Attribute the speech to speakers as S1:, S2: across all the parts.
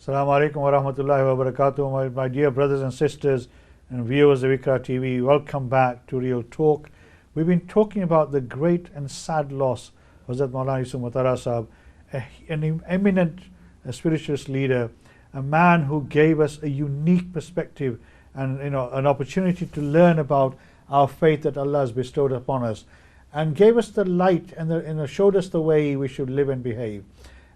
S1: Assalamu alaikum wa rahmatullahi wa barakatuh. My dear brothers and sisters and viewers of IQRA TV, welcome back to Real Talk. We've been talking about the great and sad loss of Hazrat Maulana Yusuf Mutahhar Sahab, an eminent spiritualist leader, a man who gave us a unique perspective and an opportunity to learn about our faith that Allah has bestowed upon us, and gave us the light and showed us the way we should live and behave,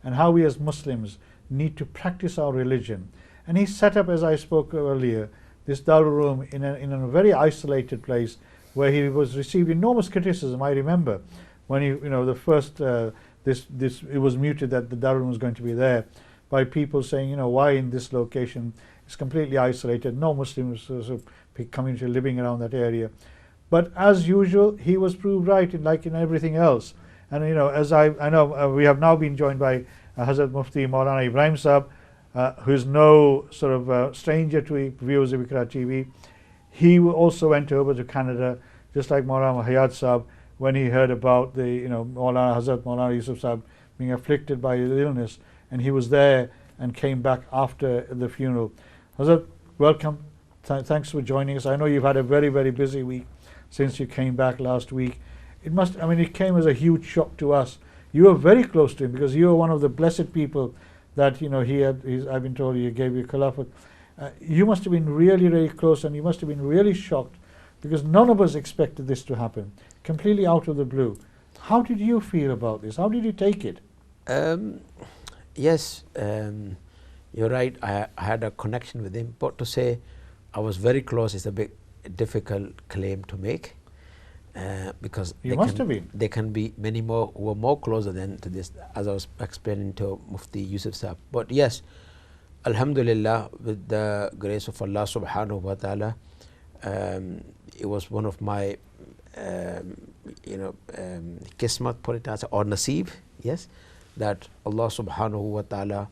S1: and how we as Muslims need to practice our religion. And he set up, as I spoke earlier, this Darul Room in a very isolated place where he was received enormous criticism. I remember when the first it was muted that the Darul Room was going to be there, by people saying, why in this location? It's completely isolated, no Muslims community living around that area. But as usual, he was proved right, like in everything else. And as I know, we have now been joined by Hazrat Mufti Maulana Ibrahim Sahab, who is no sort of stranger to viewers of IQRA TV. He also went over to Canada, just like Maulana Hayat Sahab, when he heard about the Hazrat Maulana Yusuf Sahab being afflicted by his illness, and he was there and came back after the funeral. Hazrat, welcome. Thanks for joining us. I know you've had a very, very busy week since you came back last week. It came as a huge shock to us. You were very close to him because you were one of the blessed people that I've been told he gave you khilafat. You must have been really, really close, and you must have been really shocked because none of us expected this to happen, completely out of the blue. How did you feel about this? How did you take it?
S2: Yes, you're right. I had a connection with him, but to say I was very close is a bit difficult claim to make. Because there can be many more who are more closer than to this, as I was explaining to Mufti Yusuf Sahab. But yes, Alhamdulillah, with the grace of Allah subhanahu wa ta'ala, it was one of my kismat, put it as, or naseeb, yes, that Allah subhanahu wa ta'ala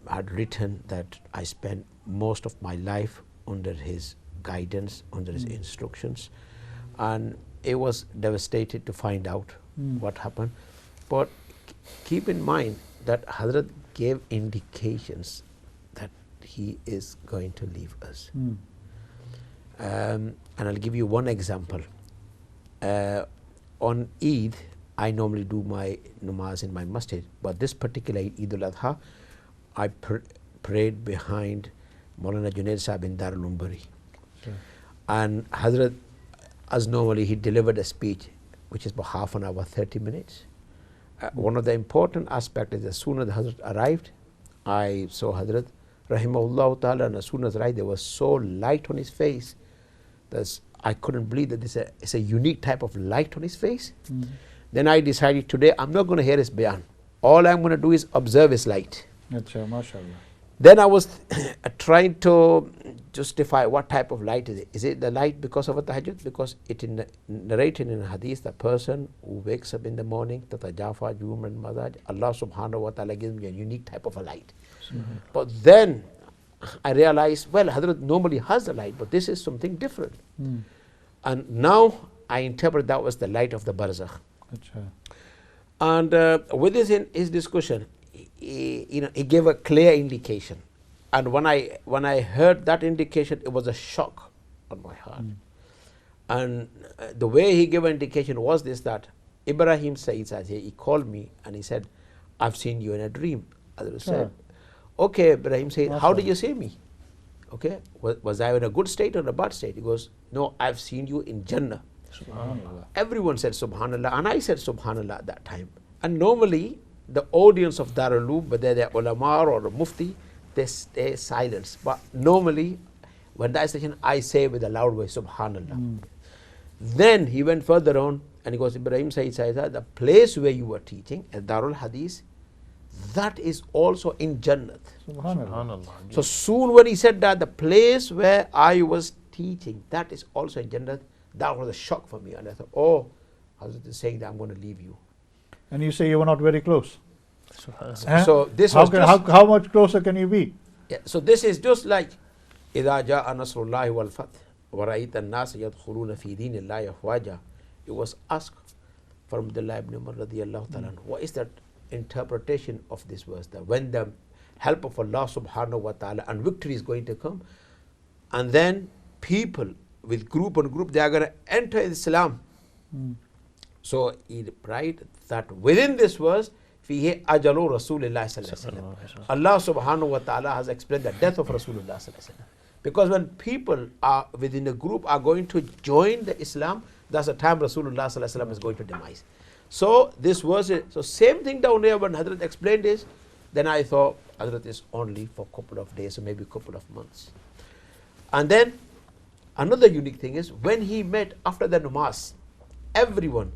S2: had written that I spent most of my life under his guidance, under his instructions. And it was devastated to find out what happened. But keep in mind that Hazrat gave indications that he is going to leave us. And I'll give you one example. On Eid, I normally do my namaz in my masjid, but this particular Eid al-Adha, I prayed behind Maulana Junaid Sahab in Darul Umbari. Sure. And Hazrat, as normally, he delivered a speech which is about half an hour, 30 minutes. One of the important aspects is as soon as Hazrat arrived, I saw Hazrat Rahimahullah Ta'ala, and as soon as arrived, there was so light on his face that I couldn't believe that it's a unique type of light on his face. Then I decided today I'm not going to hear his bayan. All I'm going to do is observe his light.
S1: Achha, mashallah.
S2: Then I was trying to justify what type of light is it. Is it the light because of a tahajjud? Because it narrated in a hadith, the person who wakes up in the morning, tatajafa jum and mazaj, Allah subhanahu wa ta'ala gives me a unique type of a light. But then I realized, well, Hazrat normally has the light, but this is something different. And now I interpret that was the light of the barzakh. And with this in his discussion, he gave a clear indication, and when I heard that indication, it was a shock on my heart. And the way he gave an indication was this, that Ibrahim said, he called me and he said, I've seen you in a dream. I said, okay, Ibrahim said, how did you see me? Okay, was I in a good state or a bad state? He goes, no, I've seen you in Jannah. Subhanallah. Everyone said Subhanallah, and I said Subhanallah at that time. And normally, the audience of Darul Uloom, whether they're ulama or a mufti, they stay silent. But normally, when that is session, I say with a loud voice, Subhanallah. Then he went further on and he goes, Ibrahim Sayyid Sayyida, the place where you were teaching, at Darul Hadith, that is also in Jannat.
S1: Subhanallah.
S2: So soon when he said that, the place where I was teaching, that is also in Jannat, that was a shock for me. And I thought, oh, Hazrat is saying that I'm going to leave you.
S1: And you say you were not very close.
S2: So this
S1: how much closer can you be?
S2: Yeah, so this is just like إِذَا جَاءَ نَصْرُ اللَّهِ وَالْفَتْحِ وَرَأَيْتَ النَّاسَ يَدْخُلُونَ فِي دِينِ اللَّهِ أَفْوَاجًا. It was asked from Abdullah ibn Umar radiyallahu ta'ala, what is that interpretation of this verse? That when the help of Allah subhanahu wa ta'ala, and victory is going to come. And then people with group on group, they are going to enter Islam. So he replied that within this verse, fihi ajalu Rasulullah sallallahu alaihi wasallam. Allah subhanahu wa ta'ala has explained the death of Rasulullah sallallahu alaihi wasallam. Because when people are within a group are going to join the Islam, that's the time Rasulullah sallallahu alaihi wasallam is going to demise. So this verse is, so same thing down here when Hazrat explained this, then I thought Hazrat is only for a couple of days or maybe a couple of months. And then another unique thing is when he met after the namaz, everyone,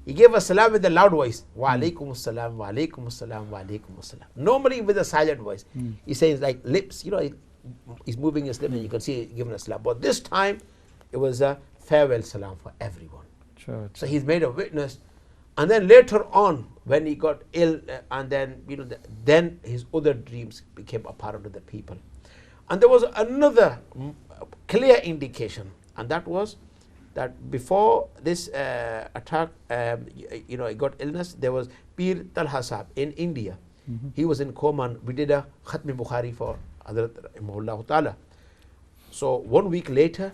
S2: he gave a salam with a loud voice. Wa alaikum salam, wa alaikum salam, wa alaikum salam. Normally with a silent voice. He says like lips, you know, he's moving his lips and you can see giving a salam. But this time it was a farewell salam for everyone.
S1: Sure.
S2: So he's made a witness. And then later on, when he got ill, and then you know, then his other dreams became apparent to the people. And there was another clear indication, and that was that before this attack, you know, he got illness. There was Pir Talha Sahab in India. He was in coma, and we did a Khatm-e-Bukhari for Hazrat Rahimahullah Ta'ala. So 1 week later,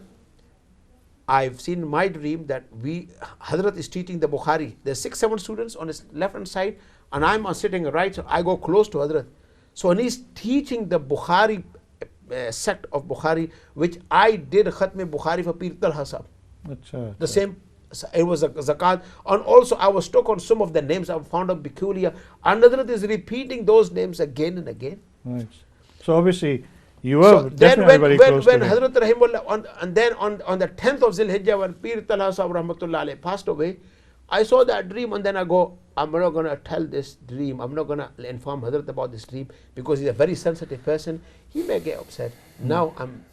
S2: I've seen in my dream that Hazrat is teaching the Bukhari. There's 6-7 students on his left hand side, and I'm sitting right, so I go close to Hazrat. So when he's teaching the Bukhari sect of Bukhari, which I did Khatm-e-Bukhari for Pir Talha Sahab. The same, it was a zakat, and also I was stuck on some of the names I found them peculiar. And Hazrat is repeating those names again and again.
S1: Right. So obviously, you were definitely very close to him.
S2: When Hazrat Rahimullah, and then on the 10th of Zil-Hijjah, when Pir Talha Sahab Rahmatullah alayhi passed away, I saw that dream, and then I go, I'm not going to tell this dream, I'm not going to inform Hazrat about this dream, because he's a very sensitive person, he may get upset. Now I'm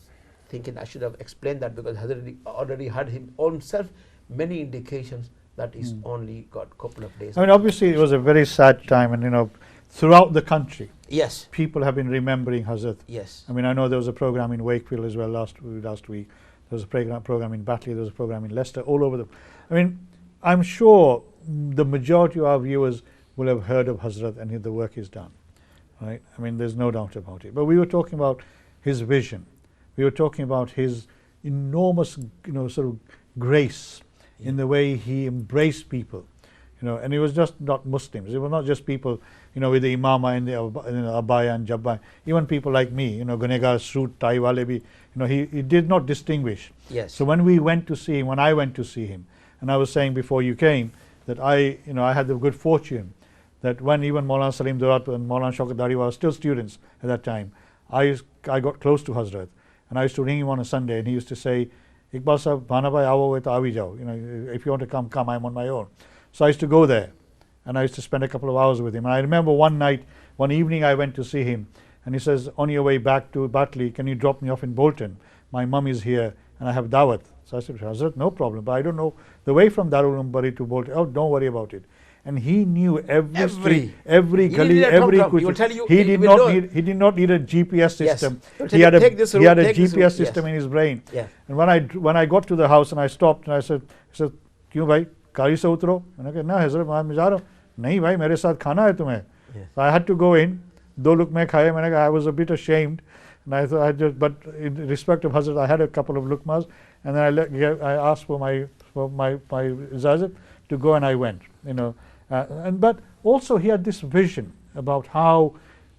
S2: thinking I should have explained that, because Hazrat already had himself many indications that he's only got a couple of days.
S1: I mean, obviously it was a very sad time, and you know, throughout the country,
S2: yes,
S1: people have been remembering Hazrat.
S2: Yes.
S1: I mean, I know there was a program in Wakefield as well last week. There was a program in Batley. There was a program in Leicester. All over I mean, I'm sure the majority of our viewers will have heard of Hazrat and the work he's done, right? I mean, there's no doubt about it. But we were talking about his vision. We were talking about his enormous, you know, sort of grace in the way he embraced people. You know, and it was just not Muslims. It was not just people, you know, with the imama and the abaya and jabba. Even people like me, you know, gunegar, suit, tie wale bhi, you know, he did not distinguish.
S2: Yes.
S1: So when I went to see him, and I was saying before you came that I had the good fortune that when even Maulana Salim Durat and Maulana Shaukat Dari were still students at that time, I got close to Hazrat, and I used to ring him on a Sunday, and he used to say, Iqbal sahab, bhana bhai aavo to aavi jao. You know, if you want to come, I'm on my own. So I used to go there, and I used to spend a couple of hours with him. And I remember one evening I went to see him, and he says, on your way back to Batley, can you drop me off in Bolton? My mum is here, and I have dawat. So I said, Hazrat, no problem, but I don't know the way from Darul Umbari to Bolton. Oh, don't worry about it. And he knew every street, every gully, every kuch. He did not need a GPS system.
S2: Yes.
S1: He had a GPS system in his brain.
S2: Yeah.
S1: And when I got to the house and I stopped and I said, "Kyun bhai, गाड़ी से उतरो?" मैंने कहा, "ना हज़रत मैं जा रहा हूँ." "नहीं भाई, मेरे साथ खाना है तुम्हें." So I had to go in. 2 lukme खाए. मैंने कहा, I was a bit ashamed, and I thought but in respect of Hazrat, I had a couple of lukmas, and then I asked for my ijazat to go, and I went. You know, but also he had this vision about how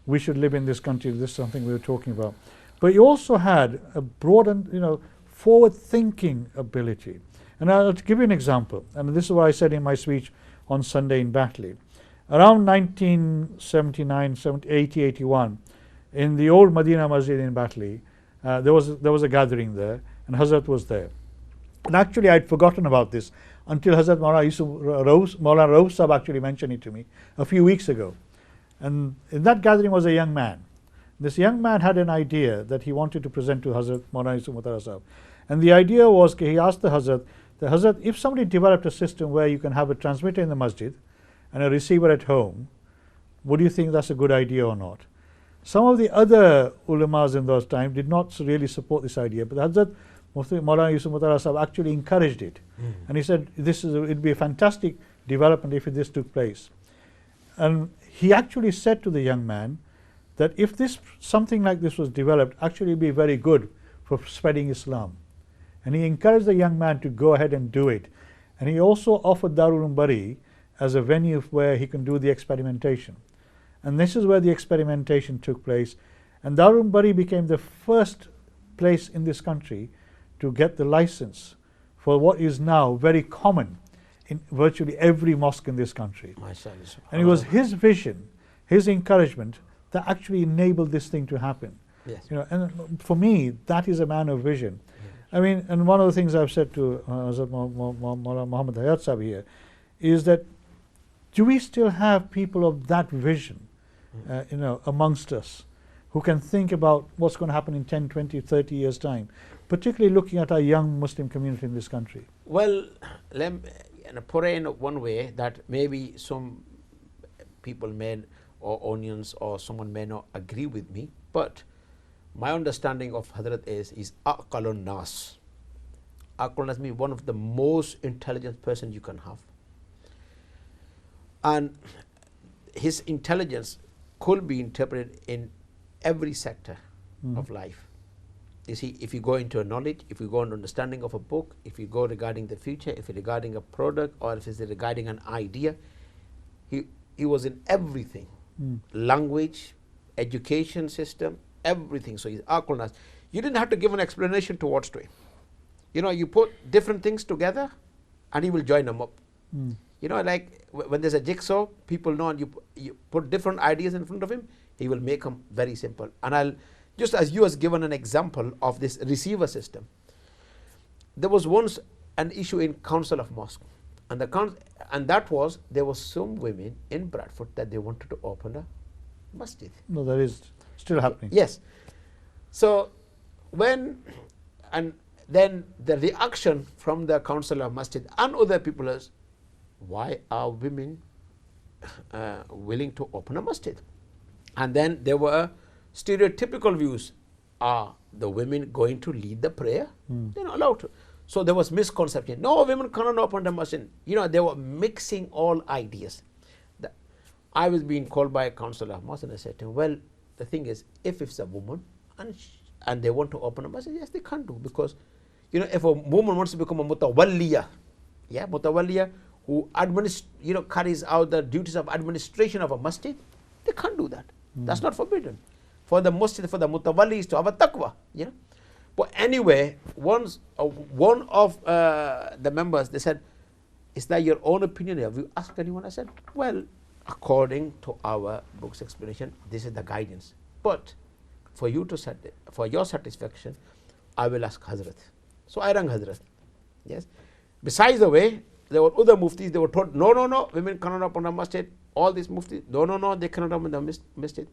S1: we should live in this country. This is something we were talking about. But he also had a broad and, you know, forward-thinking ability. And I'll give you an example. And this is what I said in my speech on Sunday in Batley. Around 1979, 80, 81, in the old Madina Masjid in Batley, there was a gathering there, and Hazrat was there. And actually, I'd forgotten about this until Hazrat Maulana Rauf Sahab actually mentioned it to me a few weeks ago. And in that gathering was a young man. This young man had an idea that he wanted to present to Hazrat Maulana Yusuf Mutahhar Sahab. And the idea was, he asked the Hazrat, if somebody developed a system where you can have a transmitter in the masjid and a receiver at home, would you think that's a good idea or not? Some of the other ulamas in those times did not really support this idea, but Hazrat Maulana Yusuf Mutahhar Sahab actually encouraged it. And he said, it'd be a fantastic development if this took place. And he actually said to the young man that if this something like this was developed, actually it'd be very good for spreading Islam. And he encouraged the young man to go ahead and do it. And he also offered Darul Bari as a venue where he can do the experimentation. And this is where the experimentation took place. And Darul Bari became the first place in this country to get the license for what is now very common in virtually every mosque in this country. And it was his vision, his encouragement that actually enabled this thing to happen.
S2: Yes.
S1: You know, and for me, that is a man of vision. I mean, and one of the things I've said to Hazrat Muhammad Hayat Sahib here is that do we still have people of that vision, you know, amongst us, who can think about what's going to happen in 10, 20, 30 years' time, particularly looking at our young Muslim community in this country?
S2: Well, let me put it in one way that maybe some people may, or audience or someone may not agree with me, but my understanding of Hazrat is aqalun nas. Aqalun nas means one of the most intelligent person you can have. And his intelligence could be interpreted in every sector of life. You see, if you go into a knowledge, if you go into understanding of a book, if you go regarding the future, if it's regarding a product, or if it's regarding an idea, he was in everything. Language, education system, everything. So he's aqal nas. You didn't have to give an explanation towards to him. You know, you put different things together and he will join them up. You know, like when there's a jigsaw, people know, and you put different ideas in front of him, he will make them very simple. And I'll, just as you has given an example of this receiver system, there was once an issue in Council of Mosque, and that was there were some women in Bradford that they wanted to open a masjid.
S1: No, that is still happening.
S2: Yes. So then the reaction from the Council of Masjid and other people is, why are women willing to open a masjid? And then there were stereotypical views. Are the women going to lead the prayer? They're not allowed to. So there was misconception. No, women cannot open the masjid. You know, they were mixing all ideas. I was being called by a councillor of masjid, and I said to him, well, the thing is, if it's a woman and they want to open a masjid, yes, they can do. Because, you know, if a woman wants to become a mutawalliya, who carries out the duties of administration of a masjid, they can't do that. That's not forbidden. For the masjid, for the mutawalli is to have a taqwa. You know? But anyway, one of the members, they said, is that your own opinion? Have you asked anyone? I said, well, according to our book's explanation, this is the guidance. But for you to for your satisfaction, I will ask Hazrat. So I rang Hazrat. Yes. Besides the way, there were other muftis, they were told, no, women cannot open a masjid. All these muftis, no, they cannot open the masjid.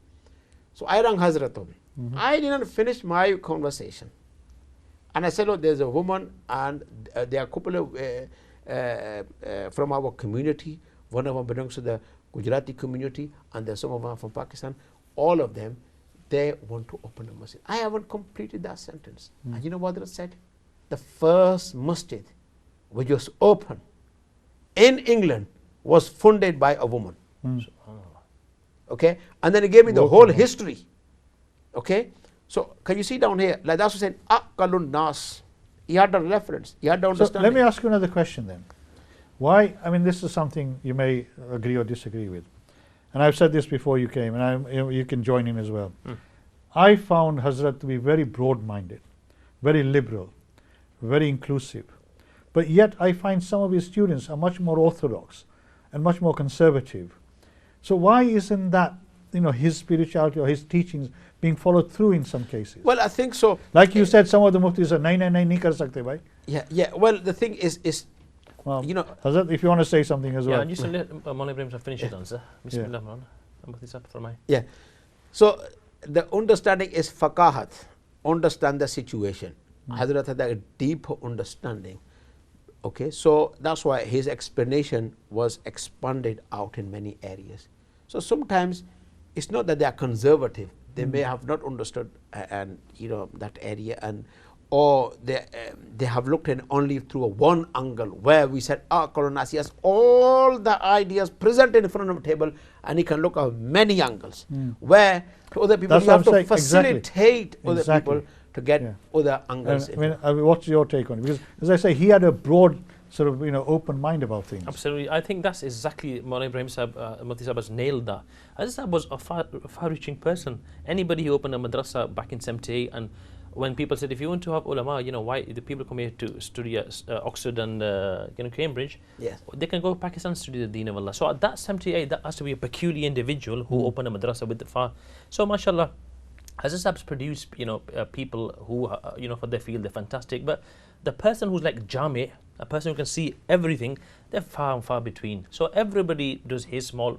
S2: So I rang Hazrat. I didn't finish my conversation. And I said, look, there's a woman, and there are a couple of from our community. One of them belongs to the Gujarati community, and there's some of them from Pakistan. All of them, they want to open a masjid. I haven't completed that sentence. And you know what they said? The first masjid which was open in England was funded by a woman. Okay, and then he gave me the whole history. Okay, so can you see down here? Like that's what said, aqalun nas. He had a reference. He had the understanding.
S1: So let me ask you another question then. Why? I mean, this is something you may agree or disagree with, and I've said this before you came, and you can join in as well. I found Hazrat to be very broad-minded, very liberal, very inclusive, but yet I find some of his students are much more orthodox and much more conservative. So why isn't that, his spirituality or his teachings being followed through in some cases?
S2: Well, I think so.
S1: Like you said, some of the muftis are 999 nahi kar sakte bhai.
S2: Yeah. Well, the thing is,
S1: well, Hazrat, if you want to say something as well.
S3: Yeah, and just let Maulana Ibrahim finish his answer. Bismillah, Maulana.
S2: Yeah. So the understanding is faqahat, understand the situation. Hazrat had a deep understanding. Okay, so that's why his explanation was expanded out in many areas. So sometimes it's not that they are conservative; they may have not understood that area, and or they have looked at only through one angle, where we said, Qur'an has all the ideas presented in front of the table, and he can look at many angles. Where to other people,
S1: That's
S2: you have
S1: what I'm
S2: to
S1: saying.
S2: facilitate other
S1: Exactly.
S2: people to get other angles.
S1: What's your take on it? Because, as I say, he had a broad sort of open mind about things.
S3: Absolutely. I think that's exactly Maulana Ibrahim Sahib, Mufti Sahib has nailed that. Aziz Sahib was a far-reaching person. Anybody who opened a madrasa back in 78, and when people said, if you want to have ulama, why the people come here to study at Oxford and Cambridge,
S2: Yes.
S3: they can go to Pakistan and study the Deen of Allah. So at that 78, that has to be a peculiar individual who opened a madrasa with the far. So mashallah, Aziz Sahib's produced people who for their field they're fantastic, but the person who's like Jami, a person who can see everything, they're far and far between. So everybody does his small,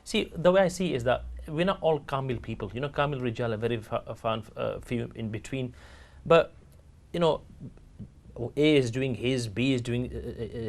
S3: see, the way I see is that we're not all Kamil people. Kamil Rijal are very few in between. But, A is doing his, B is doing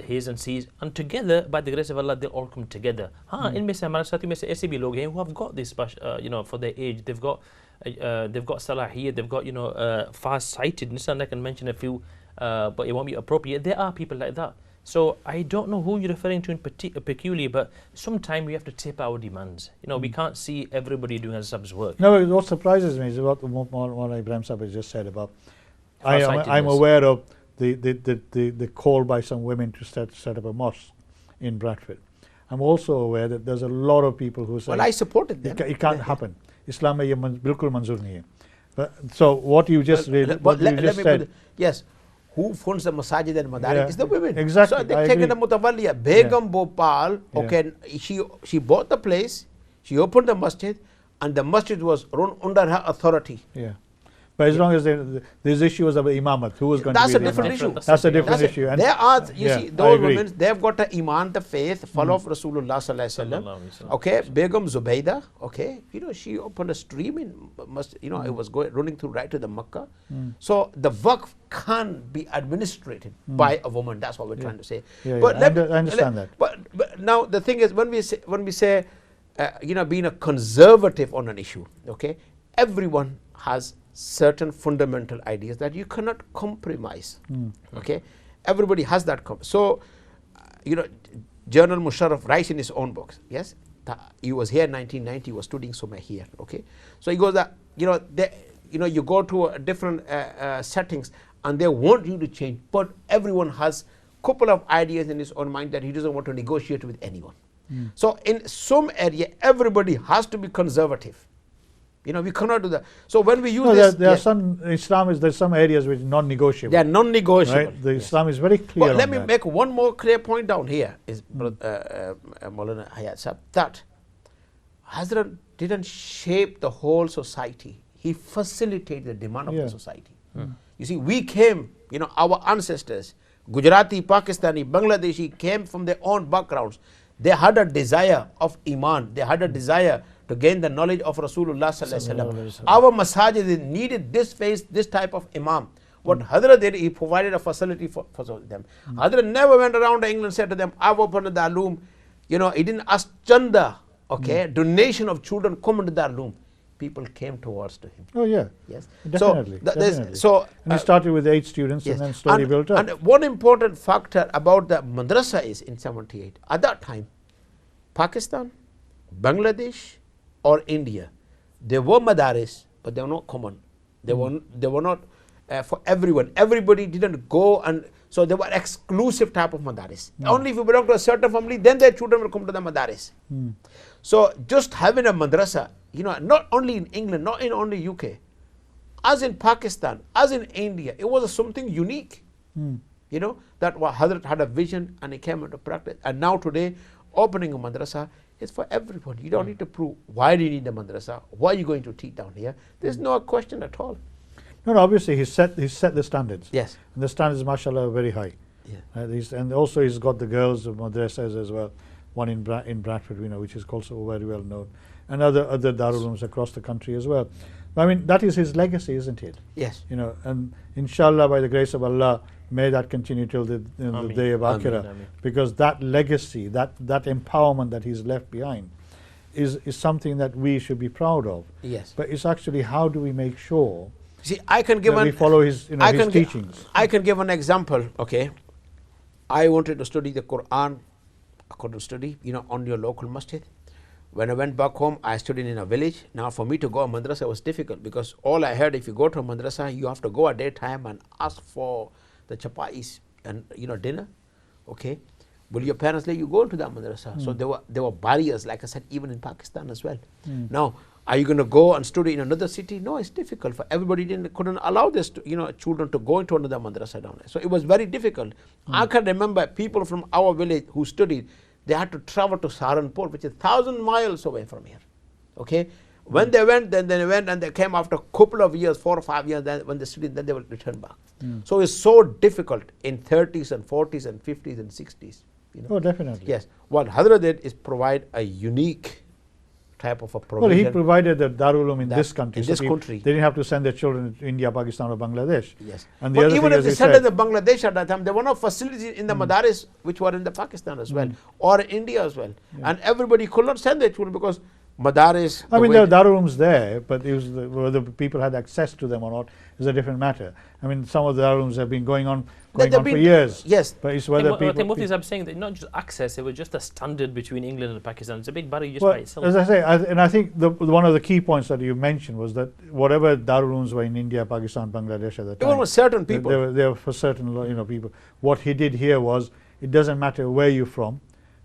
S3: his, and C is, and together, by the grace of Allah, they'll all come together. इनमें से हमारे साथी में से ऐसे भी लोग हैं who have got this, for their age, they've got salahiyah, they've got, far-sightedness, and I can mention a few, but it won't be appropriate. There are people like that. So I don't know who you're referring to in peculiar, but sometimes we have to tip our demands. We can't see everybody doing Aziz Sahib's work.
S1: No, what surprises me is what Maulana Ibrahim Sahib has just said about. I'm
S3: Far-sightedness.
S1: aware of the call by some women to set up a mosque in Bradford. I'm also aware that there's a lot of people who say,
S2: Well, I supported them.
S1: it can't happen. Islam में ये बिल्कुल मंजूर नहीं है. But so what you just said.
S2: Yes. Who funds the masajid and madaris is the women.
S1: Exactly.
S2: So they've taken the mutawalliya. Begum Bhopal, okay, she bought the place, she opened the masjid, and the masjid was run under her authority.
S1: Yeah. But as long as these issues of imamat, who was going
S2: That's
S1: to
S2: a
S1: be the
S2: different
S1: imam?
S2: issue.
S1: That's a different issue.
S2: And there are, you see, those
S1: agree.
S2: women, they've got the iman, the faith, follow of Rasulullah sallallahu alaihi wasallam. Okay, Begum Zubaydah, okay, she opened a stream in, it was running through right to the Makkah. So the waqf can't be administrated by a woman. That's what we're trying to say.
S1: But I understand that.
S2: But now the thing is, when we say, being a conservative on an issue, okay, everyone has certain fundamental ideas that you cannot compromise. Okay, everybody has that. So, General Musharraf writes in his own books. Yes, he was here in 1990. He was studying somewhere here. Okay, so he goes that you go to a different settings and they want you to change, but everyone has a couple of ideas in his own mind that he doesn't want to negotiate with anyone. So in some area, everybody has to be conservative. We cannot do that. So when we use this,
S1: there are some Islam there's some areas which are non-negotiable.
S2: They are non-negotiable.
S1: Right? The Islam is very clear.
S2: But let
S1: on
S2: me
S1: that.
S2: make one more clear point down here. Is Maulana Hayat Sahib that Hazrat didn't shape the whole society. He facilitated the demand of the society. You see, we came. Our ancestors, Gujarati, Pakistani, Bangladeshi, came from their own backgrounds. They had a desire of iman. They had a desire to gain the knowledge of Rasulullah sallallahu alaihi wasallam. Our masajid needed this type of imam. What Hazrat did, he provided a facility for them. Hazrat never went around England and said to them, I've opened the Darloom. He didn't ask chanda, donation of children come into Darloom. People came towards to him.
S1: Oh yeah.
S2: Yes.
S1: Definitely. And he started with 8 students and then slowly built up.
S2: And one important factor about the madrasa is in 78. At that time, Pakistan, Bangladesh, or India, there were madaris, but they were not common. They were not for everyone. Everybody didn't go, and so they were exclusive type of madaris. Only if you belong to a certain family, then their children will come to the madaris. So just having a madrasa, not only in England, not in only UK, as in Pakistan, as in India, it was something unique. That Hazrat had a vision and it came into practice. And now today, opening a madrasa is for everyone. You don't need to prove why do you need a madrasa, why are you going to teach down here. There's no question at all.
S1: No, obviously he set the standards.
S2: Yes.
S1: And the standards, mashallah, are very high.
S2: Yeah.
S1: And also he's got the girls of madrasas as well. One in Bradford, which is also very well known, and other Darul Ulooms across the country as well. I mean, that is his legacy, isn't it?
S2: Yes.
S1: And inshallah, by the grace of Allah, may that continue till the day of IQRA, because that legacy, that empowerment that he's left behind, is something that we should be proud of.
S2: Yes.
S1: But it's actually how do we make sure
S2: See, I can give
S1: we follow his, his teachings.
S2: I can give an example. Okay, I wanted to study the Quran. I couldn't study, on your local masjid. When I went back home, I studied in a village. Now, for me to go to madrasa was difficult because all I heard, if you go to a madrasa, you have to go at daytime and ask for the chapatis and dinner. Okay, will your parents let you go to that madrasa? So there were barriers, like I said, even in Pakistan as well. Now, are you going to go and study in another city? No, it's difficult for everybody. Couldn't allow this, children to go into another madrasa down there. So it was very difficult. I can remember people from our village who studied. They had to travel to Saharanpur, which is 1,000 miles away from here. Okay, when they went, then they went and they came after a couple of years, 4 or 5 years. Then when they studied, then they will return back. So it's so difficult in 30s and 40s and 50s and 60s.
S1: Oh, definitely.
S2: Yes, what Hazrat did is provide a unique type of a provision.
S1: Well, he provided the Darul Uloom in this country.
S2: In this country.
S1: They didn't have to send their children to India, Pakistan or Bangladesh.
S2: Yes.
S1: And the
S2: but
S1: other
S2: even
S1: thing,
S2: if they sent them to Bangladesh at that time, there were no facilities in the Madaris which were in the Pakistan as well, or India as well. And everybody could not send their children because Madaris...
S1: I mean, there are Darul Ulooms there, but it was whether people had access to them or not is a different matter. I mean, some of the Darul Ulooms have been going on for years.
S2: Yes.
S1: But it's whether people...
S3: I think Mufti is saying that not just access, it was just a standard between England and Pakistan. It's a big barrier just by itself.
S1: As I say, I think one of the key points that you mentioned was that whatever Darul Ulooms were in India, Pakistan, Bangladesh at the time...
S2: Even with certain people.
S1: They were for certain people. What he did here was, it doesn't matter where you're from,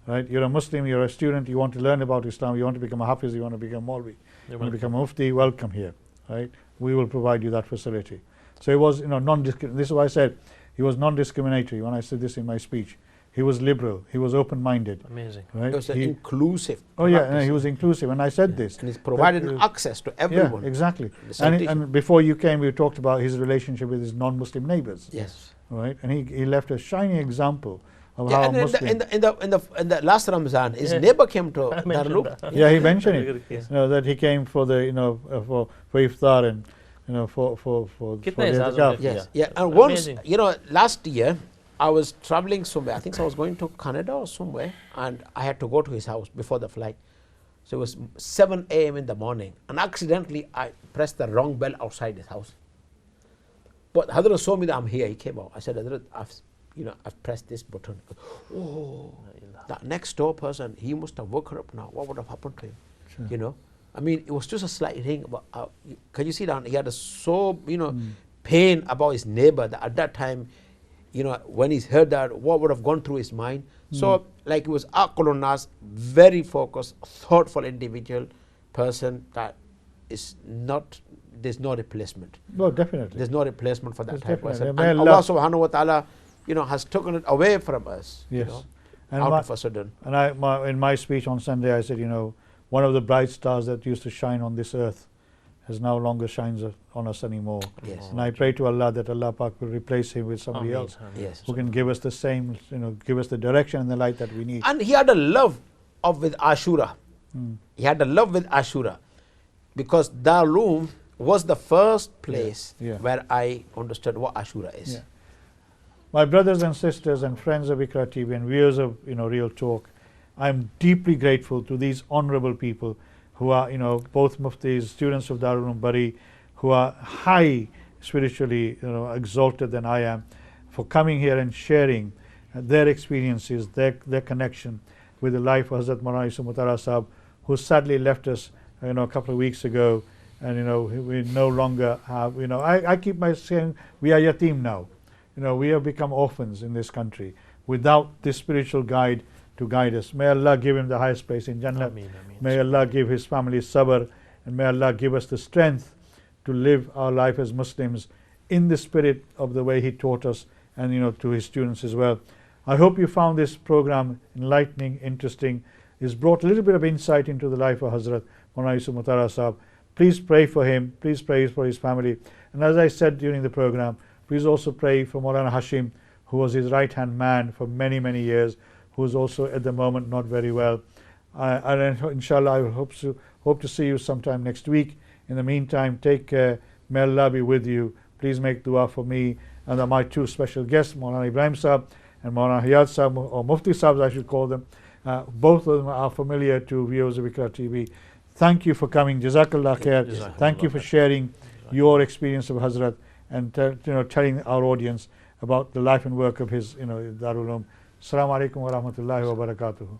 S1: right? You're a Muslim, you're a student, you want to learn about Islam, you want to become a Hafiz, you want to become Maulvi, you want to become a Mufti, welcome here, right? We will provide you that facility. So it was, non-discriminatory. This is why I said he was non-discriminatory when I said this in my speech. He was liberal, he was open-minded.
S3: Amazing.
S1: Right?
S2: It was inclusive.
S1: Oh yeah, he was inclusive, and I said this.
S2: And he's provided access to everyone.
S1: Yeah, exactly. And before you came, we talked about his relationship with his non-Muslim neighbors.
S2: Yes.
S1: Right, and he left a shining example of how Muslim.
S2: In the last Ramzan, his neighbor came to Darul Uloom.
S1: Yeah, he mentioned it. That he came for the for iftar and for the
S2: Yes, yeah. And once last year I was traveling somewhere. I think I was going to Canada or somewhere, and I had to go to his house before the flight. So it was 7 a.m. in the morning, and accidentally I pressed the wrong bell outside his house. But Hazrat saw me that I'm here. He came out. I said, Hazrat, I've pressed this button. Oh, that next door person, he must have woken up now. What would have happened to him? Sure. I mean, it was just a slight thing. But can you see that he had pain about his neighbor that at that time, when he's heard that, what would have gone through his mind? So, like, it was Aqlun Nas, very focused, thoughtful individual person that is not. There's no replacement.
S1: No, definitely.
S2: There's no replacement for that type of person.
S1: And
S2: Allah subhanahu wa ta'ala, has taken it away from us.
S1: Yes.
S2: And out of a sudden.
S1: And in my speech on Sunday, I said, one of the bright stars that used to shine on this earth has no longer shines on us anymore.
S2: Yes.
S1: And I pray to Allah that Allah Pak will replace him with somebody else who can give us the same, give us the direction and the light that we need.
S2: And he had a love with Ashura. He had a love with Ashura, because Darul Uloom was the first place where I understood what Ashura is.
S1: Yeah. My brothers and sisters and friends of IQRA TV and viewers of Real Talk, I'm deeply grateful to these honorable people who are both Muftis, students of Darul Uloom Bari, who are high spiritually exalted than I am, for coming here and sharing their experiences, their connection with the life of Hazrat Maulana Yusuf Mutara Sahab, who sadly left us a couple of weeks ago. And we no longer have, I keep saying we are yatim now. We have become orphans in this country without this spiritual guide to guide us. May Allah give him the highest place in Jannah.
S3: Ameen, ameen.
S1: May Allah give his family sabr, and may Allah give us the strength to live our life as Muslims in the spirit of the way he taught us, and to his students as well. I hope you found this program enlightening, interesting. It's brought a little bit of insight into the life of Hazrat Maulana Yusuf Mutara Sahab. Please pray for him, please pray for his family. And as I said during the program, please also pray for Maulana Hashim, who was his right-hand man for many, many years, who is also at the moment not very well. And inshallah, I hope to see you sometime next week. In the meantime, take care. May Allah be with you. Please make dua for me and my two special guests, Maulana Ibrahim Sahab and Maulana Hayat Sahab, or Mufti Sahab I should call them. Both of them are familiar to viewers of IQRA TV. Thank you for coming. Jazakallah khair. Thank you for sharing your experience of Hazrat, and telling our audience about the life and work of his Darul Uloom. Assalamu alaikum wa rahmatullahi wa barakatuhu.